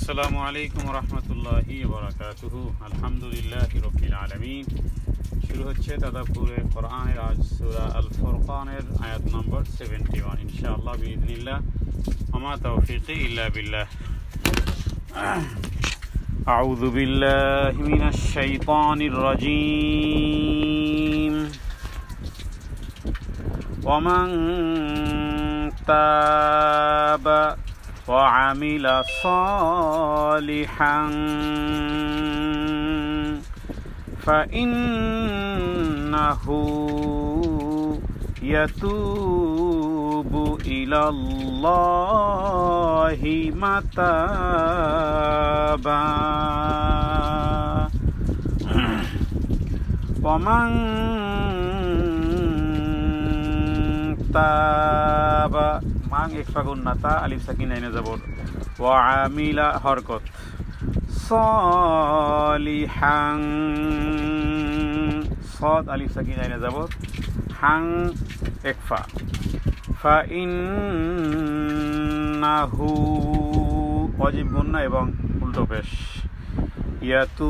আসসালামু আলাইকুম রহমতুল্লাহি বারাকাতুহু। আলহামদুলিল্লাহি রাব্বিল আলামিন। শুরু হচ্ছে তাদাব্বুরে কোরআনের আজ সূরা আল ফুরকানের আয়াত নম্বর 71 ইনশাআল্লাহ বিইذنিল্লাহ। ওমা তাওফীকি ইল্লা বিল্লাহ। আউযু বিল্লাহি মিনাশ শাইতানির রাজীম। ওয়ামান তাবা وعمل صالحا فإنه يتوب إلى الله متابا ومن تاب মান একফা গুন্নাতা আলিফ সাকিন আইনে যাবর ওয়া আমিলা হরকত সলিহান সাদ আলিফ সাকিন আইনে যাবর হাং একফা ফা ইন্নাহু ওয়াজিব গুন্না এবং উল্টো পেশ ইয়াতুবু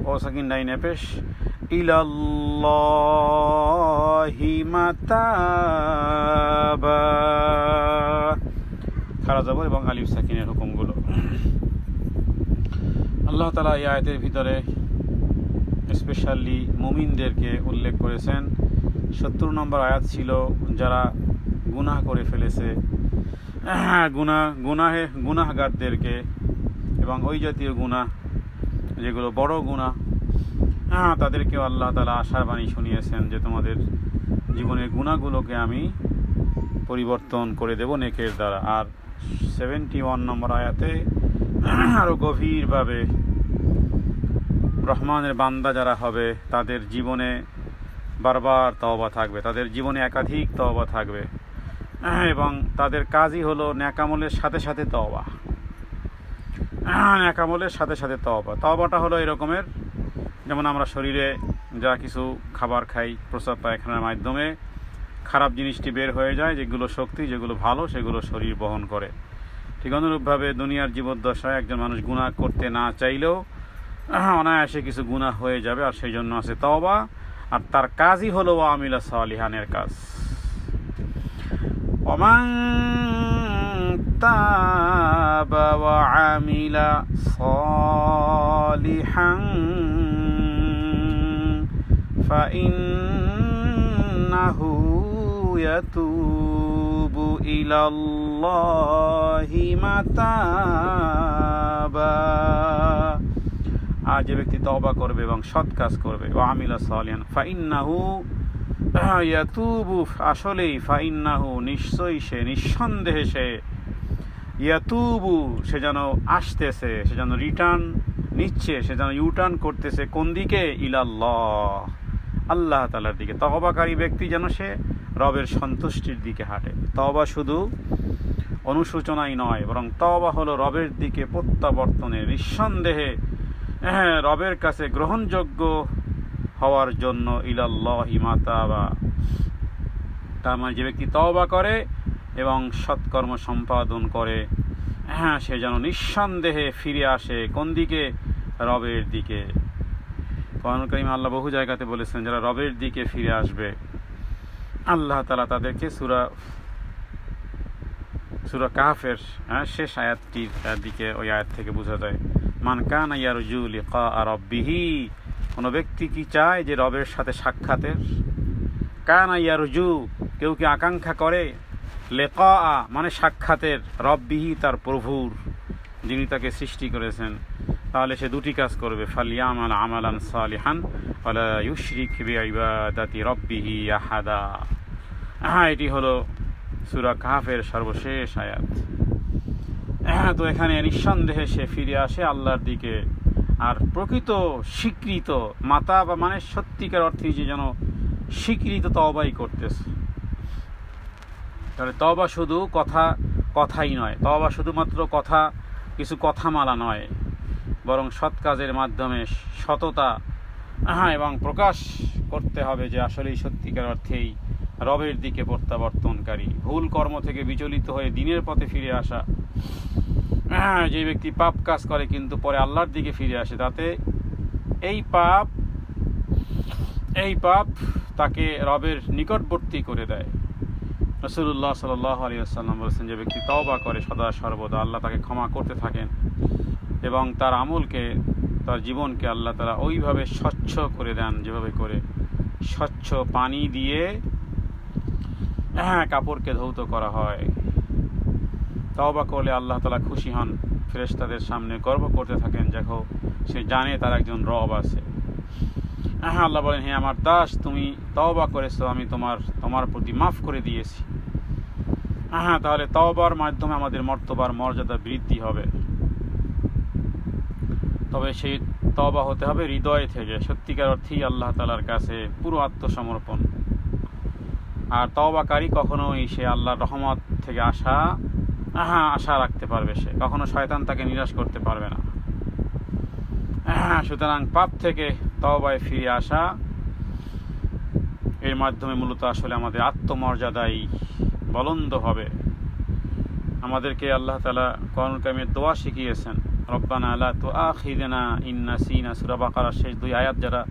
ও সাকিন আইনে পেশ ইলাল্লাহি মাতাবা খারা যাবর এবং আলিফ সাকিনের হুকুমগুলো আল্লাহ তাআলা এই আয়াতের ভিতরে স্পেশালি মুমিনদেরকে উল্লেখ করেছেন। 70 নম্বর আয়াত ছিল যারা গুনাহ করে ফেলেছে, গুনাহগারদেরকে এবং ওই জাতীয় গুনাহ যেগুলো বড় গুনাহ তাদেরকেও আল্লাহ তাআলা আশার বাণী শুনিয়েছেন যে তোমাদের জীবনের গুনাহগুলোকে আমি পরিবর্তন করে দেব নেকের দ্বারা। আর 71 নম্বর আয়াতে আরও গভীরভাবে রহমানের বান্দা যারা হবে তাদের জীবনে বারবার তওবা থাকবে, তাদের জীবনে একাধিক তওবা থাকবে এবং তাদের কাজই হলো নেকামলের সাথে সাথে তওবা। নেকামলের সাথে সাথে তওবাটা হলো এরকমের, যেমন আমরা শরীরে যা কিছু খাবার খাই, প্রস্রাব পায়খানার মাধ্যমে খারাপ জিনিসটি বের হয়ে যায়, যেগুলো শক্তি, যেগুলো ভালো, সেগুলো শরীর বহন করে। ঠিক অনুরূপভাবে দুনিয়ার জীবদ্দশায় একজন মানুষ গুনাহ করতে না চাইলেও অনায়াসে কিছু গুনাহ হয়ে যাবে, আর সেই জন্য আছে তওবা, আর তার কাজই হলো আমিলা সালিহানের কাজ। ওমান তাবা ওয়া আমিলা সালিহান فإنه يتوب إلى الله متابا। আর যে ব্যক্তি তওবা করবে এবং সৎ কাজ করবে ওয়া আমিলা সালিহান ফাইন্নাহু ইয়াতুবু, আসলেই ফাইন্নাহু নিশ্চয়ই সে, নিঃসন্দেহে সে, ইয়াতুবু সে যেন আসতেছে, সে যেন রিটার্ন নিচ্ছে, সে যেন ইউটার্ন করতেছে কোন দিকে? ইলাল্লাহ, আল্লাহ তাআলার দিকে। তওবাকারী ব্যক্তি যেন সে রবের সন্তুষ্টির দিকে হাঁটে। তওবা শুধু অনুশোচনাই নয়, বরং তওবা হলো রবের দিকে প্রত্যাবর্তনের, নিঃসন্দেহে রবের কাছে গ্রহণযোগ্য হওয়ার জন্য ইলাল্লাহি মাতাবা। তার মানে যে ব্যক্তি তওবা করে এবং সৎকর্ম সম্পাদন করে সে যেন নিঃসন্দেহে ফিরে আসে কোন দিকে? রবের দিকে। কোরআনুল কারীমে আল্লাহ বহু জায়গাতে বলেছেন যারা রবের দিকে ফিরে আসবে আল্লাহ তাআলা তাদেরকে সূরা কাহফের শেষ আয়াতটির দিকে, ওই আয়াত থেকে বোঝা যায় মান কানা ইয়ারজু লিকা রাব্বিহি, কোন ব্যক্তি কি চায় যে রবের সাথে সাক্ষাতের। কানা ইয়ারজু, কেউ কি আকাঙ্ক্ষা করে, লিকা মানে সাক্ষাতের, রব্বিহি তার প্রভুর, যিনি তাকে সৃষ্টি করেছেন, তাহলে সে দুটি কাজ করবে, ফালিয়ামাল আমালান সালিহান ওয়ালা ইউশরিক বিইবাদাতি রাব্বিহি আহাদা। এটি হলো সূরা কাহফের সর্বশেষ আয়াত। তো এখানে নিঃসন্দেহে সে ফিরে আসে আল্লাহর দিকে, আর প্রকৃত স্বীকৃত মাতাবা মানে সত্যিকার অর্থে যে যেন স্বীকৃত তওবাই করতেছে। তাহলে তওবা শুধু কথাই নয়, তওবা শুধুমাত্র কিছু কথামালা নয়, বরং সৎ কাজের মাধ্যমে সততা এবং প্রকাশ করতে হবে যে আসলেই সত্যিকার অর্থেই রবের দিকে প্রত্যাবর্তনকারী, ভুল কর্ম থেকে বিচলিত হয়ে দিনের পথে ফিরে আসা, যে ব্যক্তি পাপ কাজ করে কিন্তু পরে আল্লাহর দিকে ফিরে আসে, তাতে এই পাপ তাকে রবের নিকটবর্তী করে দেয়। রাসূলুল্লাহ সাল্লাল্লাহু আলাইহি ওয়াসাল্লাম বলেছেন, যে ব্যক্তি তওবা করে সদা সর্বদা, আল্লাহ তাকে ক্ষমা করতে থাকেন এবং তার আমলকে, তার জীবনকে আল্লাহ তাআলা ওইভাবে স্বচ্ছ করে দেন যেভাবে করে স্বচ্ছ পানি দিয়ে কাপড়কে ধৌত করা হয়। তওবা করলে আল্লাহ তাআলা খুশি হন, ফেরেশতাদের সামনে গর্ব করতে থাকেন, দেখো সে জানে তার একজন রব আছে। আল্লাহ বলেন, হে আমার দাস, তুমি তওবা করেছো, আমি তোমার প্রতি মাফ করে দিয়েছি। তাহলে তওবার মাধ্যমে আমাদের মর্তবার মর্যাদা বৃদ্ধি হবে। তবে সেই তওবা হতে হবে হৃদয় থেকে, সত্যিকার অর্থেই আল্লাহ তাআলার কাছে পুরো আত্মসমর্পণ। আর তওবাকারী কখনোই সে আল্লাহর রহমত থেকে আশা রাখতে পারবে, সে কখনো শয়তান তাকে নিরাশ করতে পারবে না। সুতরাং পাপ থেকে তওবায় ফিরে আসা, এর মাধ্যমে মূলত আসলে আমাদের আত্মমর্যাদাই বলন্দ হবে। আমাদেরকে আল্লাহ তাআলা কোরআনুল কারীমের দোয়া শিখিয়েছেন, রব্বানা লা তুআখিযনা ইন নাসিনা। সূরা বাকারার শেষ 2 আয়াত যারা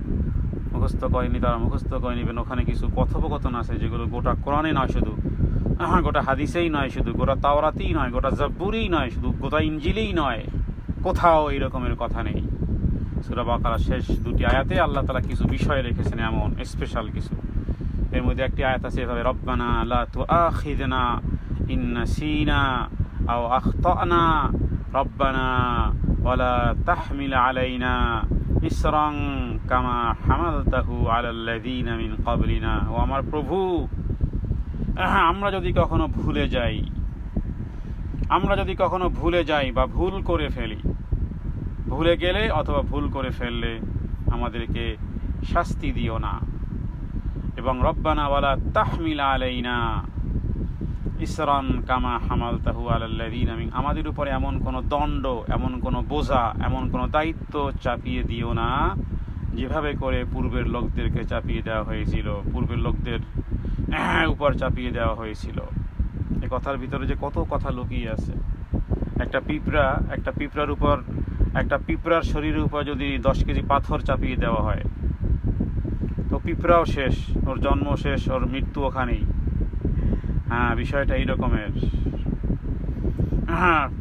মুখস্থ করেনি তারা মুখস্থ করে নেবেন। ওখানে কিছু কথোপকথন আছে যেগুলো গোটা কোরআনে নয়, শুধু গোটা হাদিসেই নয়, শুধু গোটা তাওরাতেই নয়, গোটা জাবুরেই নয়, শুধু গোটা ইনজিলেই নয়, কোথাও এই রকমের কথা নেই। সূরা বাকারার শেষ 2টি আয়াতে আল্লাহ তাআলা কিছু বিষয় রেখেছেন, এমন স্পেশাল কিছু। এর মধ্যে একটি আয়াত আছে এভাবে, রব্বানা লা তুআখিযনা ইন নাসিনা আও আখতানা রব্বানা ওয়ালা তাহমিল আলাইনা ইসরান কামা হামালতাহু আলাল্লাযীনা মিন ক্বাবলিনা। ও আমার প্রভু, আমরা যদি কখনো ভুলে যাই বা ভুল করে ফেলি, ভুলে গেলে অথবা ভুল করে ফেললে আমাদেরকে শাস্তি দিও না। এবং রব্বানা ওয়ালা তাহমিল আলাইনা ইসরান কামা হামালতাহু আলাল্লাযীনা মিন, আমাদের উপরে এমন কোনো দণ্ড, এমন কোনো বোঝা, এমন কোনো দায়িত্ব চাপিয়ে দিও না যেভাবে করে পূর্বের লোকদেরকে চাপিয়ে দেওয়া হয়েছিল, পূর্বের লোকদের উপর চাপিয়ে দেওয়া হয়েছিল। এই কথার ভিতরে যে কত কথা লুকিয়ে আছে। একটা পিঁপড়ার শরীরের উপর যদি 10 কেজি পাথর চাপিয়ে দেওয়া হয়, তো পিঁপড়াও শেষ, ওর জন্ম শেষ, ওর মৃত্যু ওখানেই। বিষয়টা এই রকমের।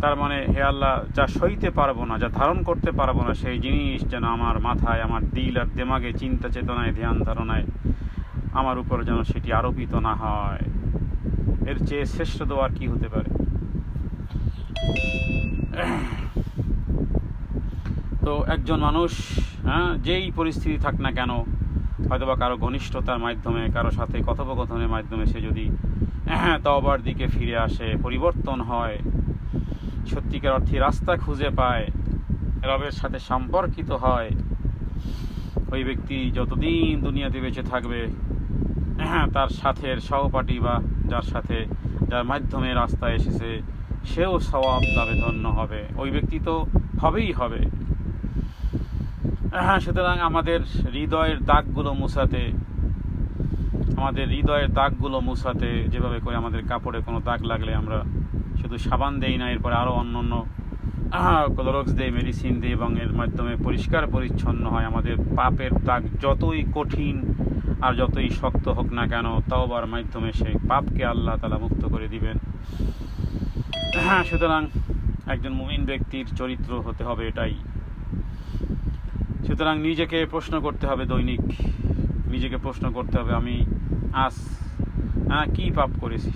তার মানে হে আল্লাহ, যা সইতে পারবো না, যা ধারণ করতে পারবো না, সেই জিনিস যেন আমার মাথায়, আমার দিল আর দেমাগে, চিন্তা চেতনায়, ধ্যান ধারণায় আমার উপর যেন সেটি আরোপিত না হয়। এর চেয়ে শ্রেষ্ঠ দোয়া কি হতে পারে? তো একজন মানুষ যেই পরিস্থিতি থাক না কেন, হয়তোবা কারো ঘনিষ্ঠতার মাধ্যমে, কারো সাথে কথোপকথনের মাধ্যমে সে যদি তওবার দিকে ফিরে আসে, পরিবর্তন হয়, সত্যিকার অর্থে রাস্তা খুঁজে পায়, রবের সাথে সম্পর্কিত হয়, ওই ব্যক্তি যতদিন দুনিয়াতে বেঁচে থাকবে তার সাথের সহপাঠী বা যার মাধ্যমে রাস্তায় এসেছে, সেও সওয়াব লাভে ধন্য হবে, ওই ব্যক্তি তো হবেই হবে। সুতরাং আমাদের হৃদয়ের দাগগুলো মুছাতে যেভাবে করে আমাদের কাপড়ে কোনো দাগ লাগলে আমরা শুধু সাবান দেই না, এরপরে আরও অন্য ক্লোরক্স দেই, মেডিসিন দিই, এবং এর মাধ্যমে পরিষ্কার পরিচ্ছন্ন হয়। আমাদের পাপের দাগ যতই কঠিন আর যতই শক্ত হোক না কেন, তওবার মাধ্যমে সেই পাপকে আল্লাহ তাআলা মুক্ত করে দিবেন। সুতরাং একজন মুমিন ব্যক্তির চরিত্র হতে হবে এটাই। সুতরাং নিজেকে প্রশ্ন করতে হবে, দৈনিক নিজেকে প্রশ্ন করতে হবে, আমি আজ কি পাপ করেছি,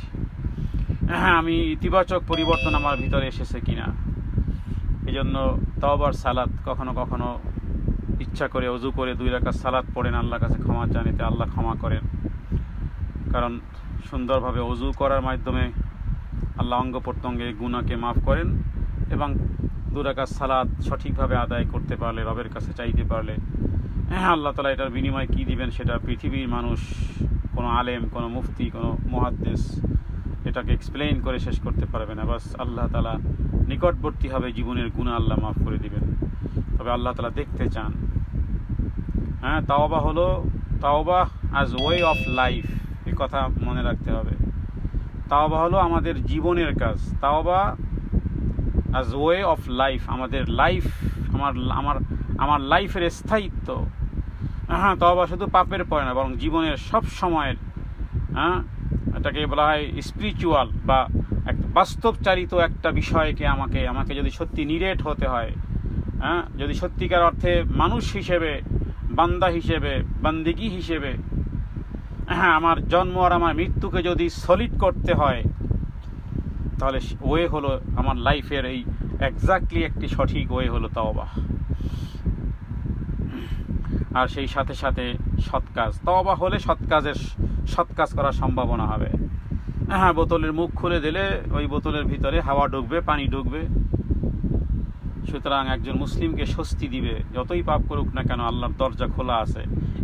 আমি ইতিবাচক পরিবর্তন আমার ভিতরে এসেছে কিনা। এই জন্য তওবার সালাত, কখনো কখনো ইচ্ছা করে ওযু করে 2 রাকাত সালাত পড়েন, আল্লাহর কাছে ক্ষমা চান, এতে আল্লাহ ক্ষমা করেন। কারণ সুন্দরভাবে ওযু করার মাধ্যমে আল্লাহ অঙ্গ প্রত্যঙ্গের গুনাহকে মাফ করেন, এবং 2 রাকাত সালাত সঠিকভাবে আদায় করতে পারলে, রবের কাছে চাইতে পারলে, আল্লাহ তাআলা এটার বিনিময় কি দিবেন সেটা পৃথিবীর মানুষ, কোনো আলেম, কোনো মুফতি, কোনো মুহাদ্দিস এটাকে এক্সপ্লেইন করে শেষ করতে পারবে না। বাস আল্লাহ তাআলা নিকটবর্তী হবে, জীবনের গুনাহ আল্লাহ মাফ করে দিবেন। তবে আল্লাহ তাআলা দেখতে চান। তাওবা অ্যাজ ওয়ে অফ লাইফ, এই কথা মনে রাখতে হবে। তাওবা হলো আমাদের জীবনের কাজ। তাওবা অ্যাজ ওয়ে অফ লাইফ, আমাদের লাইফ, আমার লাইফের স্থায়িত্ব। হ্যাঁ, তওবা শুধু পাপের পরে না, বরং জীবনের সব সময়ের, এটাকে বলা হয় স্পিরিচুয়াল বা একটা বাস্তবচারিত একটা বিষয়কে আমাকে যদি সত্যি নিরেট হতে হয়, যদি সত্যিকার অর্থে মানুষ হিসেবে, বান্দা হিসেবে, বান্দিগি হিসেবে, আমার জন্ম আর আমার মৃত্যুকে যদি সলিড করতে হয়, তাহলে ওয়ে হলো আমার লাইফের এই এক্স্যাক্টলি একটি সঠিক ওয়ে হলো তওবা। আর সেই সাথে সাথে সৎ কাজ। তওবা হলে সৎ কাজ করার সম্ভাবনা হবে। বোতলের মুখ খুলে দিলে ওই বোতলের ভিতরে হাওয়া ঢুকবে, পানি ঢুকবে। সুতরাং একজন মুসলিমকে স্বস্তি দিবে, যতই পাপ করুক না কেন আল্লাহর দরজা খোলা আছে,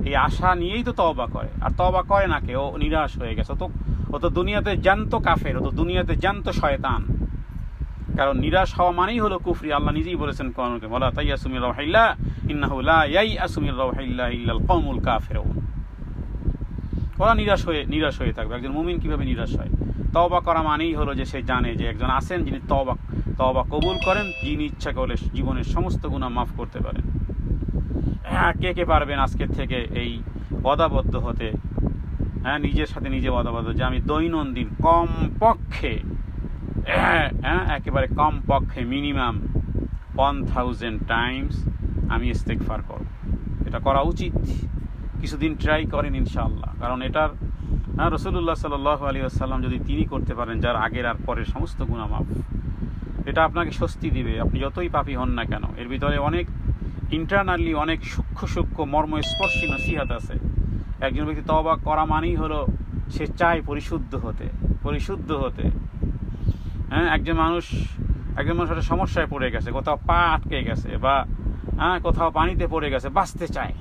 এই আশা নিয়েই তো তওবা করে। আর তওবা করে না কে? ও নিরাশ হয়ে গেছে, ও তো দুনিয়াতে জ্যান্ত কাফের, ও তো দুনিয়াতে জ্যান্ত শয়তান। কারণ নিরাশ হওয়া মানেই হলো কুফরি। আল্লাহ নিজেই বলেছেন কোরআনে, ওয়ালা তাইয়াসু মির রাউহিল্লাহ ইন্নাহু লা ইয়াইয়াসু মির রাউহিল্লাহ ইল্লাল কওমুল কাফিরুন। ওরা নিরাশ হয়ে থাকবে। একজন মুমিন কিভাবে নিরাশ হয়? তওবা করা মানেই হলো যে সে জানে যে একজন আছেন যিনি তওবা কবুল করেন, যিনি ইচ্ছা করলে জীবনের সমস্ত গুনাহ মাফ করতে পারেন। কে পারবেন আজকের থেকে এই ওয়াদাবদ্ধ হতে, নিজের সাথে নিজে ওয়াদাবদ্ধ যে আমি দৈনন্দিন একেবারে কমপক্ষে মিনিমাম 1000 টাইমস আমি ইস্তেগফার করব। এটা করা উচিত। কিছুদিন ট্রাই করেন ইনশাআল্লাহ। কারণ এটার রাসূলুল্লাহ সাল্লাল্লাহু আলাইহি ওয়াসাল্লাম যদি তিনি করতে পারেন, যার আগের আর পরের সমস্ত গুনাহ মাফ, এটা আপনাকে স্বস্তি দিবে আপনি যতই পাপী হন না কেন। এর ভিতরে অনেক ইন্টারনালি অনেক সূক্ষ্ম মর্মস্পর্শী নসিহত আছে। একজন ব্যক্তি তওবা করা মানেই হলো সে চায় পরিশুদ্ধ হতে। একজন মানুষ একটা সমস্যায় পড়ে গেছে, কোথাও পা আটকে গেছে বা কোথাও পানিতে পড়ে গেছে, বাঁচতে চায়,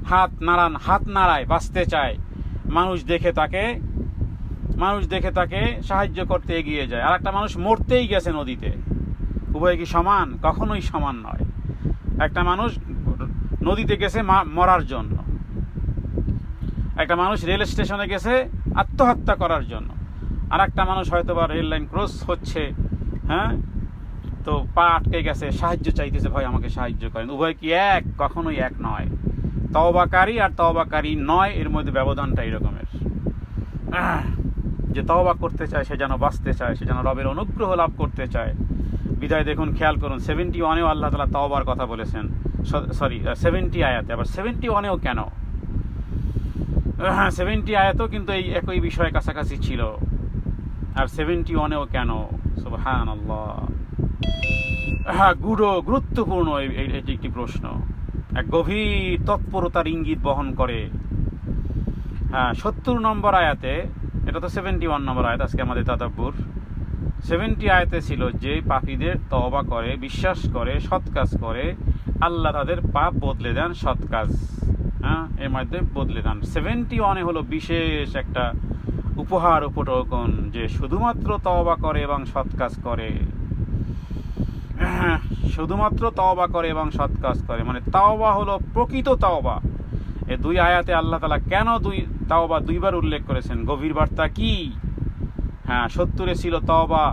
হাত নাড়ায়, বাঁচতে চায়। মানুষ দেখে তাকে সাহায্য করতে এগিয়ে যায়। আর একটা মানুষ মরতেই গেছে নদীতে। উভয় কি সমান? কখনোই সমান নয়। একটা মানুষ নদীতে গেছে মরার জন্য, একটা মানুষ রেল স্টেশনে গেছে আত্মহত্যা করার জন্য, আর একটা মানুষ হয়তো বা রেল লাইন ক্রস হচ্ছে, তো পা আটকে গেছে, সাহায্য চাইতেছে, ভাই আমাকে সাহায্য করেন। উভয় কি এক? কখনোই এক নয়। তওবাকারী আর তওবাকারী নয়, এর মধ্যে ব্যবধানটা এরকমের। যে তওবা করতে চায় সে যেন বাঁচতে চায়, সে যেন রবের অনুগ্রহ লাভ করতে চায়। বিদায় দেখুন, খেয়াল করুন, 71-এও আল্লাহ তাআলা তওবার কথা বলেছেন। 70 আয়াতে, আবার 71-এও কেন? 70 আয়াতও কিন্তু এই একই বিষয়ে কাছাকাছি ছিল, আর 71-এও কেন? সুবহানাল্লাহ। গুরুত্বপূর্ণ এটি একটি প্রশ্ন, এক গভীর তৎপরতার ইঙ্গিত বহন করে। 70 নম্বর আয়াতে, এটা তো 71 নম্বর আয়াত, আজকে আমাদের তাদাব্বুর। 70 আয়াতে ছিল যে পাপীদের তওবা করে, বিশ্বাস করে, সৎ কাজ করে, আল্লাহ তাদের পাপ বদলে দেন সৎ কাজ, এর মধ্যে বদলে দেন। 71-এ হলো বিশেষ একটা উপহার, উপটোকন, যে শুধুমাত্র তওবা করে এবং সৎ কাজ করে। শুধুমাত্র তওবা করে এবং সৎ কাজ করে, মানে তওবা হলো প্রকৃত তওবা। এই 2 আয়াতে আল্লাহ তাআলা কেন তওবা 2বার উল্লেখ করেছেন? গভীর বার্তা কি? 70-এ ছিল তওবা,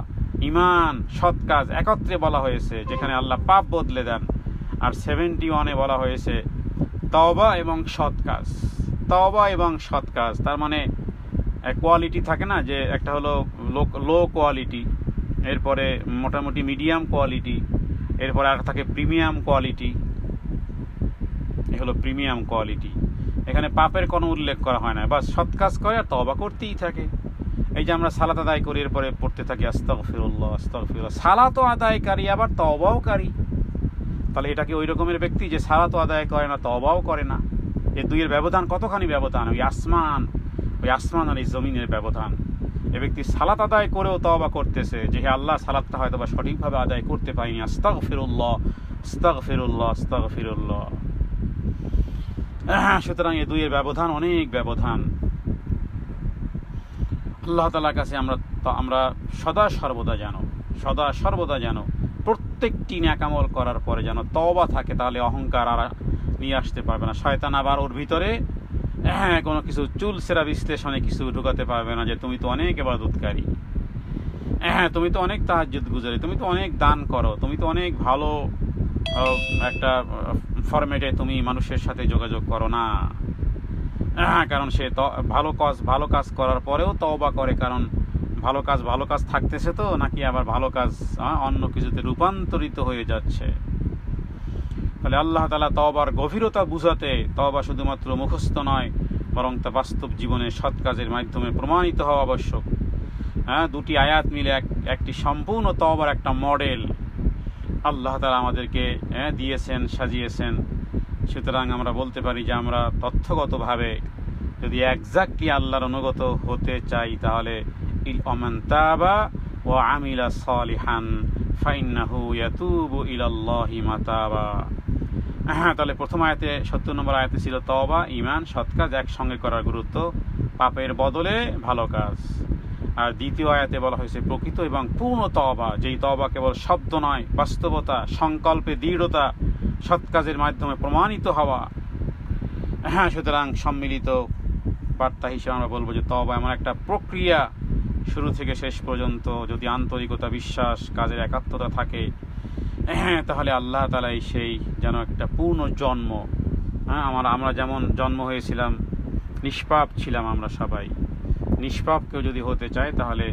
ঈমান, সৎ কাজ একত্রে বলা হয়েছে, যেখানে আল্লাহ পাপ বদলে দেন। আর 71-এ বলা হয়েছে তওবা এবং সৎ কাজ। তওবা এবং সৎ কাজ, তার মানে কোয়ালিটি থাকে না, যে একটা হলো লো কোয়ালিটি, এরপরে মোটামুটি মিডিয়াম কোয়ালিটি, এরপরে আর থাকে প্রিমিয়াম কোয়ালিটি। এ হলো প্রিমিয়াম কোয়ালিটি। এখানে পাপের কোনো উল্লেখ করা হয় না, বাস সৎ কাজ করে আর তওবা করতেই থাকে। এই যে আমরা সালাত আদায় করি, এরপরে পড়তে থাকি আস্তাগফিরুল্লাহ আস্তাগফিরুল্লাহ। সালাতও আদায়কারী আবার তওবাও কারী। তাহলে এটা কি ওই রকমের ব্যক্তি যে সালাতও আদায় করে না, তওবাও করে না? এই দুইয়ের ব্যবধান কতখানি ব্যবধান! ওই আসমান আর এই জমিনের ব্যবধান। এ ব্যক্তি সালাত আদায় করেও তওবা করতেছে যে হে আল্লাহ, সালাতটা হয়তো বা সঠিকভাবে আদায় করতে পারিনি, আস্তাগফিরুল্লাহ আস্তাগফিরুল্লাহ আস্তাগফিরুল্লাহ। সুতরাং এই দুইয়ের ব্যবধান অনেক ব্যবধান। আল্লাহ তাআলার কাছে আমরা সদা সর্বদা যেন প্রত্যেকটি নেকামল করার পরে যেন তওবা থাকে, তাহলে অহংকার আর নিয়ে আসতে পারবে না। শয়তান আবার ওর ভিতরে কোনো কিছু চুলসেরা বিশ্লেষণে কিছু ঢুকাতে পারবে না, যে তুমি তো অনেক ইবাদতকারী। হ্যাঁ, তুমি তো অনেক তাহাজ্জুদ গুজারি, তুমি তো অনেক দান করো, তুমি তো অনেক ভালো একটা ফরম্যাটে তুমি মানুষের সাথে যোগাযোগ করো না। কারণ সে ভালো কাজ করার পরেও তওবা করে, কারণ ভালো কাজ থাকতেছে তো, নাকি আবার ভালো কাজ অন্য কিছুতে রূপান্তরিত হয়ে যাচ্ছে। তাহলে আল্লাহ তাআলা তওবার গভীরতা বুঝাতে তওবা শুধুমাত্র মুখস্থ নয়, বরং তা বাস্তব জীবনে সৎ কাজের মাধ্যমে প্রমাণিত হওয়া আবশ্যক। দুটি আয়াত মিলে একটি সম্পূর্ণ তওবার একটা মডেল আল্লাহ তাআলা আমাদেরকে দিয়েছেন, সাজিয়েছেন। সুতরাং আমরা বলতে পারি যে আমরা তথ্যগতভাবে যদি এক্স্যাক্টলি আল্লাহর অনুগত হতে চাই, তাহলে ওমান তাবা ওয়া আমিলা সালিহান ফাইন্নাহু ইয়াতুবু ইলাল্লাহি মাতাবা। তাহলে প্রথম আয়াতে 70 নম্বর আয়াতে ছিল তওবা, ঈমান, সৎ কাজ একসঙ্গে করার গুরুত্ব, পাপের বদলে ভালো কাজ। আর দ্বিতীয় আয়াতে বলা হয়েছে প্রকৃত এবং পূর্ণ তওবা, যেই তওবা কেবল শব্দ নয়, বাস্তবতা, সংকল্পে দৃঢ়তা, সৎ কাজের মাধ্যমে প্রমাণিত হওয়া। সুতরাং সম্মিলিত বার্তা হিসেবে আমরা বলবো যে তওবা এমন একটা প্রক্রিয়া, শুরু থেকে শেষ পর্যন্ত যদি আন্তরিকতা, বিশ্বাস, কাজের একাত্মতা থাকে, তাহলে আল্লাহ তাআলা সেই যেন একটা পূর্ণ জন্ম। আমরা যেমন জন্ম হয়েছিলাম নিষ্পাপ ছিলাম, আমরা সবাই নিষ্পাপ কেউ যদি হতে চায়, তাহলে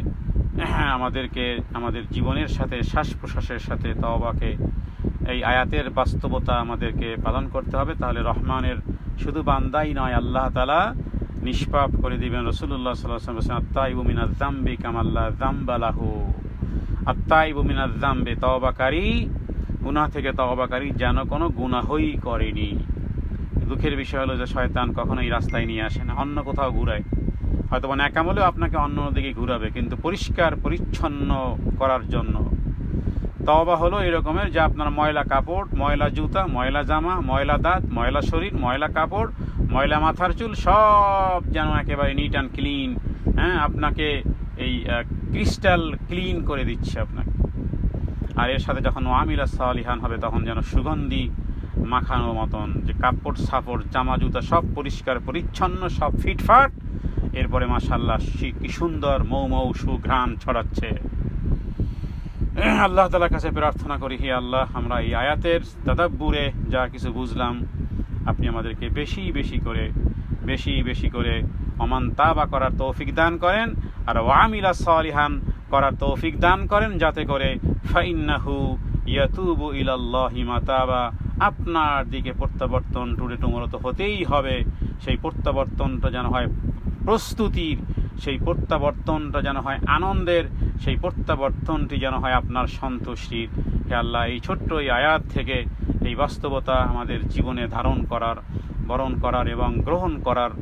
আমাদেরকে আমাদের জীবনের সাথে, শ্বাস প্রশ্বাসের সাথে তওবাকে, এই আয়াতের বাস্তবতা আমাদেরকে পালন করতে হবে। তাহলে রহমানের শুধু বান্দাই নয়, আল্লাহ তাআলা নিষ্পাপ করে দিবেন। রাসূলুল্লাহ সাল্লাল্লাহু আলাইহি ওয়াসাল্লাম বলেছেন, আত-তাইবু মিনাজ যামবি কামা লা যামবা লাহু। আত-তাইবু মিনাজ যামবি, তওবাকারী, গুনাহ থেকে তওবাকারী যেন কোনো গুনাহই করেনি। দুঃখের বিষয় হলো যে শয়তান কখনোই রাস্তায় নিয়ে আসে না, অন্য কোথাও ঘুরায়। হয়তো ন্যাকামলেও আপনাকে অন্য দিকে ঘুরাবে, কিন্তু পরিষ্কার পরিচ্ছন্ন করার জন্য। তওবা হলো এরকমের যে আপনার ময়লা কাপড়, ময়লা জুতা, ময়লা জামা, ময়লা দাঁত, ময়লা শরীর, ময়লা কাপড়, ময়লা মাথার চুল সব যেন একেবারে নিট অ্যান্ড ক্লিন, আপনাকে এই ক্রিস্টাল ক্লিন করে দিচ্ছে আপনাকে। আর এর সাথে যখন আমিলা সালিহান হবে, তখন যেন সুগন্ধি মাখানোর মতন, যে কাপড় সাপড়, জামা জুতা সব পরিষ্কার পরিচ্ছন্ন, সব ফিটফাট, এরপরে মাশাআল্লাহ কি সুন্দর মৌ মৌ সুঘ্রাণ ছড়াচ্ছে। আল্লাহ তাআলার কাছে প্রার্থনা করি, হে আল্লাহ, আমরা এই আয়াতের তাদাব্বুরে যা কিছু বুঝলাম, আপনি আমাদেরকে বেশি বেশি করে ওমান তাবা করার তৌফিক দান করেন, আর ওয়ামিলা সালিহান করার তৌফিক দান করেন, যাতে করে ফাইন্নাহু ইয়াতুবু ইলাল্লাহি মাতাবা, আপনার দিকে প্রত্যাবর্তন টুমরত হতেই হবে। সেই প্রত্যাবর্তনটা যেন হয় প্রস্তুতির, সেই প্রত্যাবর্তনটা যেন হয় আনন্দের, সেই প্রত্যাবর্তনটি যেন হয় আপনার সন্তুষ্টির। হে আল্লাহ, এই ছোট্ট এই আয়াত থেকে এই বাস্তবতা আমাদের জীবনে ধারণ করার, বরণ করার এবং গ্রহণ করার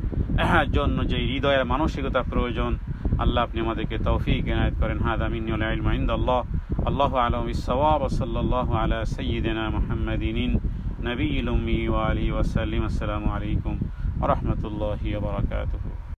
জন্য যে হৃদয়ের মানসিকতা প্রয়োজন, আল্লাহ আপনি আমাদেরকে তৌফিক এনায়েত করেন। হাদা মিন্নি ওয়াল ইলমু ইনদাল্লাহ। আল্লাহু আ'লামু বিস-সাওয়াব। সাল্লাল্লাহু আলা সাইয়্যিদিনা মুহাম্মাদিন নবিয়্যিল উম্মি ওয়া আলিহি ওয়া সাল্লাম। আসসালামু আলাইকুম ওয়া রাহমাতুল্লাহি ওয়া বারাকাতুহু।